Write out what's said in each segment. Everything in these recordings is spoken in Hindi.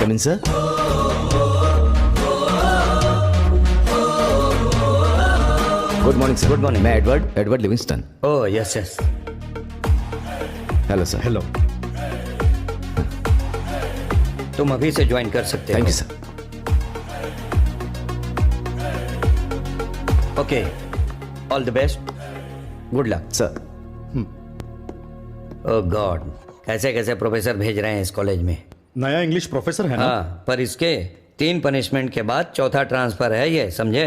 Come in sir? Good morning sir. Good morning. मैं Edward Livingston. Oh yes yes. Hello sir. Hello. तुम अभी से ज्वाइन कर सकते हो। Thank you sir. Okay, all the best, good luck. Sir oh god, कैसे कैसे प्रोफेसर भेज रहे हैं इस कॉलेज में। नया इंग्लिश प्रोफेसर है ना? हाँ, पर इसके 3 पनिशमेंट के बाद चौथा ट्रांसफर है ये, समझे?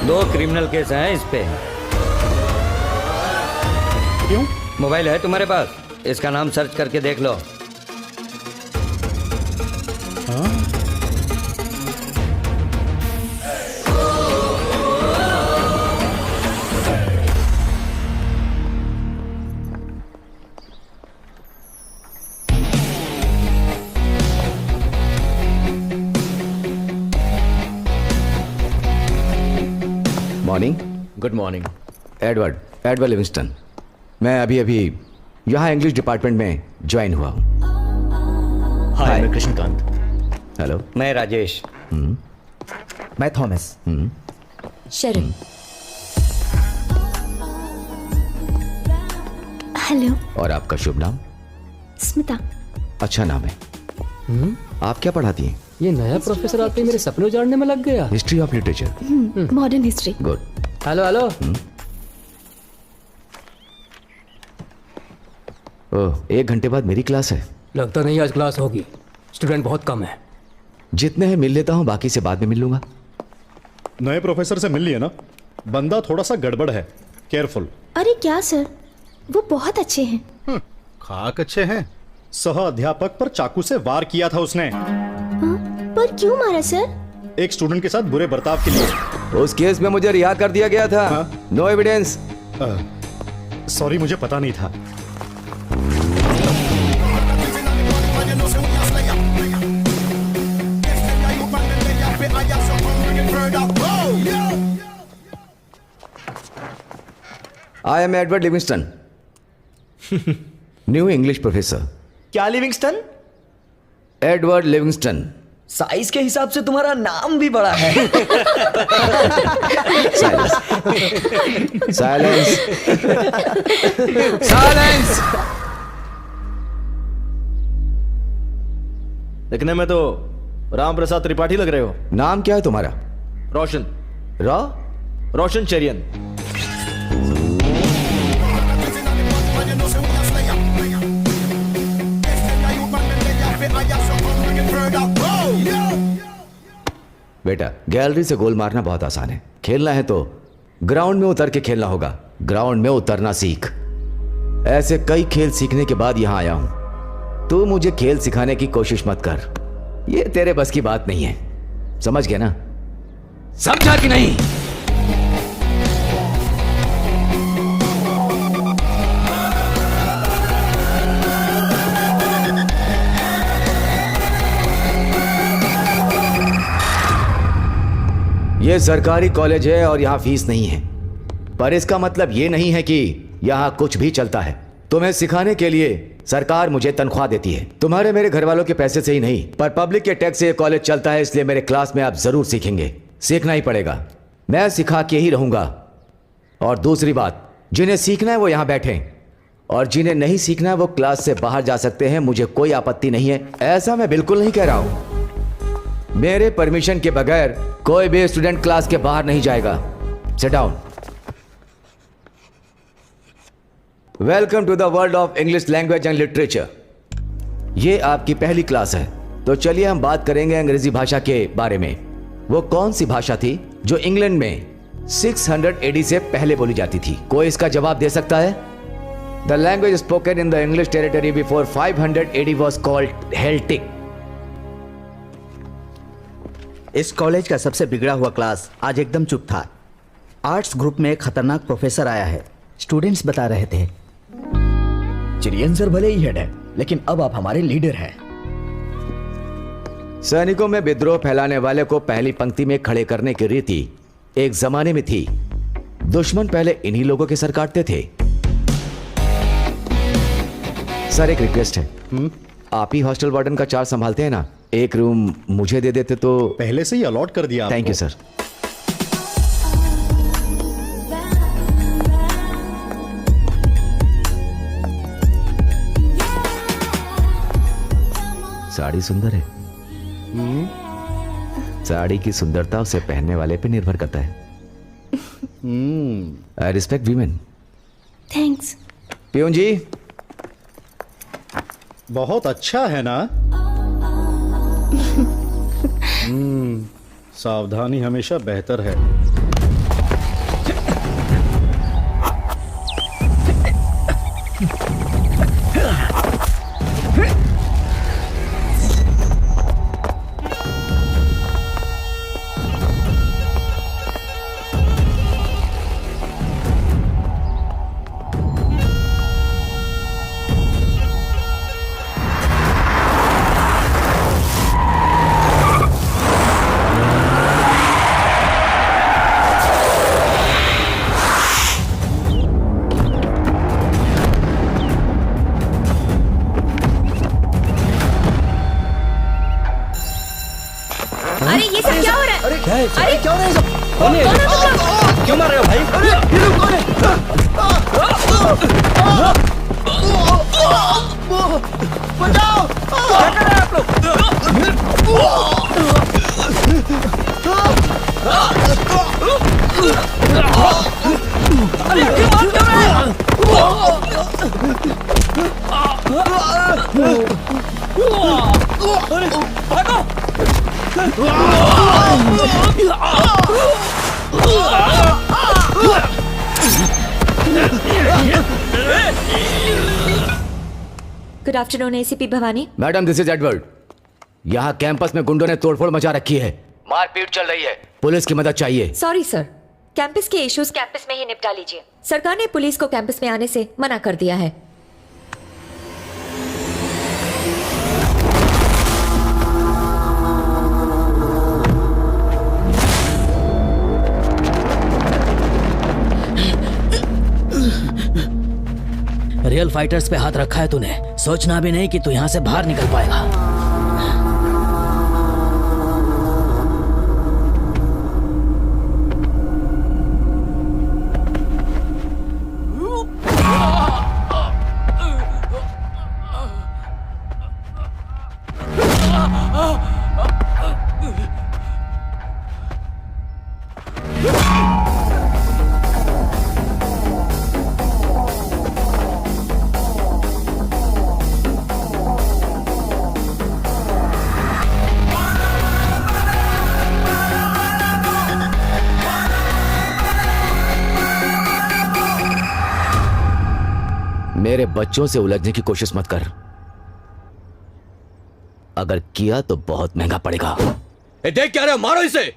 2 क्रिमिनल केस हैं इस पे। क्यों? मोबाइल है तुम्हारे पास? इसका नाम सर्च करके देख लो। हाँ? Morning. Good morning. Edward Livingstone. मैं अभी यहाँ इंग्लिश डिपार्टमेंट में ज्वाइन हुआ हूँ। हाय, मैं कृष्णकांत। हेलो। मैं राजेश। मैं थॉमस। शरण। हेलो। और आपका शुभ नाम? स्मिता। अच्छा नाम है। आप क्या पढ़ाती हैं? ये नया प्रोफेसर आते ही मेरे सपने उजाड़ने में लग गया। History of literature. Modern history. Good. Hello hello. Oh, 1 घंटे बाद मेरी क्लास है। लगता नहीं आज क्लास होगी, स्टूडेंट बहुत कम है। जितने हैं मिल लेता हूँ, बाकी से बाद में मिल लूंगा। नए प्रोफेसर से मिल लिए ना? बंदा थोड़ा सा गड़बड़ है, केयरफुल। अरे क्या सर, वो बहुत अच्छे हैं। खाक अच्छे हैं। सह अध्यापक पर चाकू से वार किया था उसने, हाँ? पर क्यों मारा सर? एक स्टूडेंट के साथ बुरे बर्ताव के लिए। उस केस में मुझे रिहा कर दिया गया था। हाँ? No evidence. सॉरी, मुझे पता नहीं था। I am Edward Livingstone, new English professor. क्या लिविंगस्टन? Edward Livingstone. साइज के हिसाब से तुम्हारा नाम भी बड़ा है। साइलेंस। साइलेंस। साइलेंस। दिखने में तो राम प्रसाद त्रिपाठी लग रहे हो। नाम क्या है तुम्हारा? रोशन। रोशन चेरियन। बेटा, गैलरी से गोल मारना बहुत आसान है। खेलना है तो ग्राउंड में उतर के खेलना होगा। ग्राउंड में उतरना सीख। ऐसे कई खेल सीखने के बाद यहां आया हूं। तू मुझे खेल सिखाने की कोशिश मत कर, ये तेरे बस की बात नहीं है। समझ गया ना? समझा कि नहीं? यह सरकारी कॉलेज है और यहां फीस नहीं है, पर इसका मतलब यह नहीं है कि यहां कुछ भी चलता है। तुम्हें सिखाने के लिए सरकार मुझे तनख्वाह देती है। तुम्हारे मेरे घर वालों के पैसे से ही नहीं, पर पब्लिक के टैक्स से यह कॉलेज चलता है। इसलिए मेरे क्लास में आप जरूर सीखेंगे। सीखना ही पड़ेगा। मैं सिखा के ही रहूंगा। और दूसरी बात, जिन्हें सीखना है वो यहां बैठे, और जिन्हें नहीं सीखना है वो क्लास से बाहर जा सकते हैं। मुझे कोई आपत्ति नहीं है। ऐसा मैं बिल्कुल नहीं कह रहा हूं। मेरे परमिशन के बगैर कोई भी स्टूडेंट क्लास के बाहर नहीं जाएगा। Sit down. Welcome to the world of English language and literature. ये आपकी पहली क्लास है, तो चलिए हम बात करेंगे अंग्रेजी भाषा के बारे में। वो कौन सी भाषा थी जो इंग्लैंड में 600 एडी से पहले बोली जाती थी? कोई इसका जवाब दे सकता है? The language spoken in the English territory before 500 AD was called Celtic. इस कॉलेज का सबसे बिगड़ा हुआ क्लास आज एकदम चुप था। आर्ट्स ग्रुप में एक खतरनाक प्रोफेसर आया है, स्टूडेंट्स बता रहे थे। चिरियन सर भले ही हेड है, लेकिन अब आप हमारे लीडर हैं। सैनिकों में विद्रोह फैलाने वाले को पहली पंक्ति में खड़े करने की रीति एक जमाने में थी। दुश्मन पहले इन्हीं लोगों के सर काटते थे। सर, एक रिक्वेस्ट है। आप ही हॉस्टल वार्डन का चार्ज संभालते हैं ना, एक रूम मुझे दे देते तो। पहले से ही अलॉट कर दिया थैंक यू आपको। सर। साड़ी सुंदर है। साड़ी की सुंदरता उसे पहनने वाले पे निर्भर करता है। I respect women. Thanks. Peon जी, बहुत अच्छा है ना। सावधानी हमेशा बेहतर है। अरे ये सब क्या हो रहा है? अरे क्या हो रहा है सब? कौन हो तुम लोग? क्यों मार रहे हो भाई? Good afternoon ACP Bhavani. Madam this is Edward. यहाँ कैंपस में गुंडों ने तोड़फोड़ मचा रखी है, मारपीट चल रही है, पुलिस की मदद चाहिए। सॉरी सर, कैंपस के इश्यूज कैंपस में ही निपटा लीजिए। सरकार ने पुलिस को कैंपस में आने से मना कर दिया है। रियल फाइटर्स पे हाथ रखा है तूने, सोचना भी नहीं कि तू यहाँ से बाहर निकल पाएगा। मेरे बच्चों से उलझने की कोशिश मत कर, अगर किया तो बहुत महंगा पड़ेगा। देख क्या रहे हो, मारो इसे।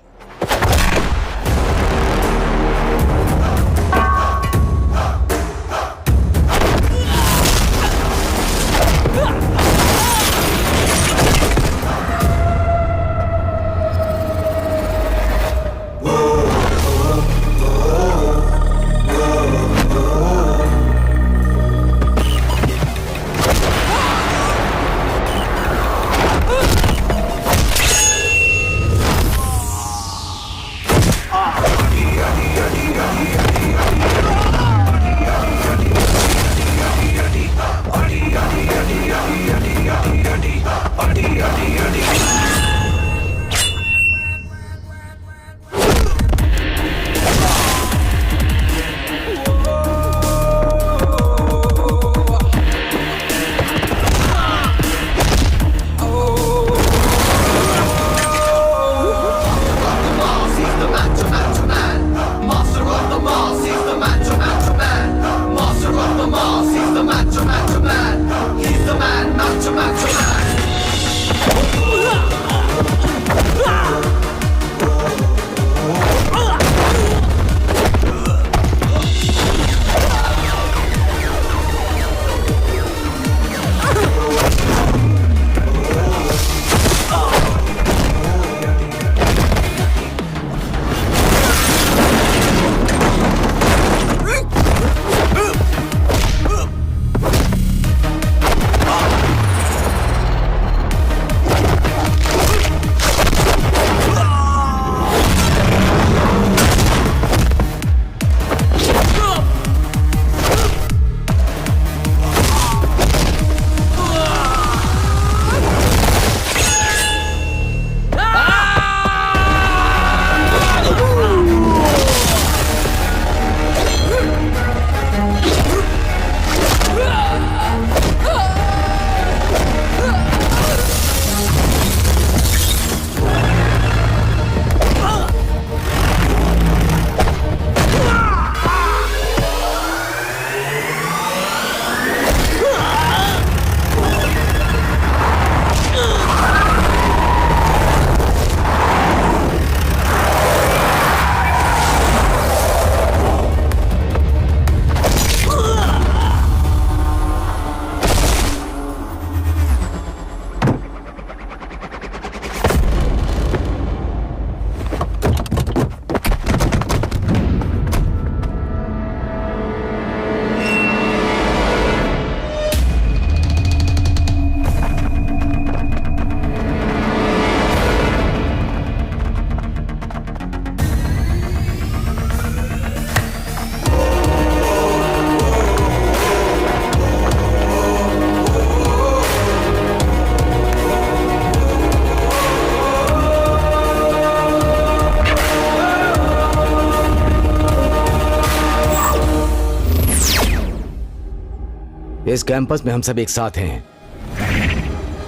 इस कैंपस में हम सब एक साथ हैं।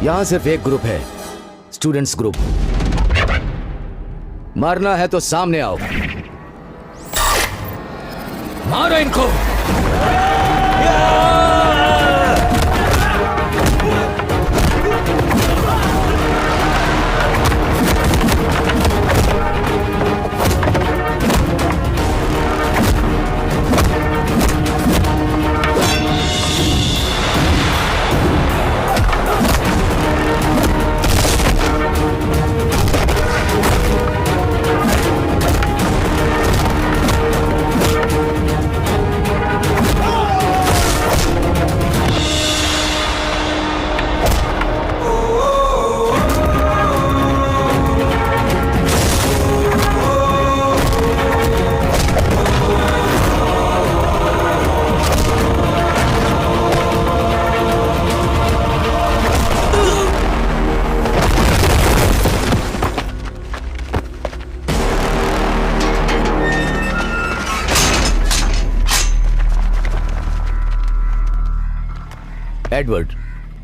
यहां सिर्फ एक ग्रुप है, स्टूडेंट्स ग्रुप। मारना है तो सामने आओ। मारो इनको।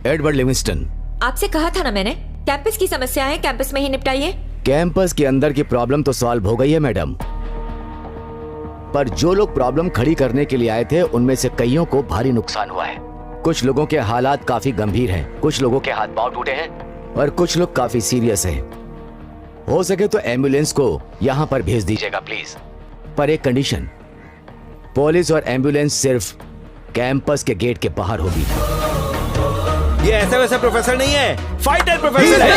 Edward Livingstone. आपसे कहा था ना मैंने, कैंपस की समस्याएं कैंपस में ही निपटाइए। कैंपस के अंदर की प्रॉब्लम तो सॉल्व हो गई है मैडम, पर जो लोग प्रॉब्लम खड़ी करने के लिए आए थे उनमें से कईयों को भारी नुकसान हुआ है। कुछ लोगों के हालात काफी गंभीर हैं, कुछ लोगों के हाथ पांव टूटे हैं और कुछ लोग काफी सीरियस हैं। हो सके तो एम्बुलेंस को यहां पर भेज दीजिएगा प्लीज, पर एक कंडीशन, पुलिस और एम्बुलेंस सिर्फ कैंपस के गेट के बाहर होगी। ये ऐसा वैसा प्रोफेसर नहीं है, फाइटर प्रोफेसर है।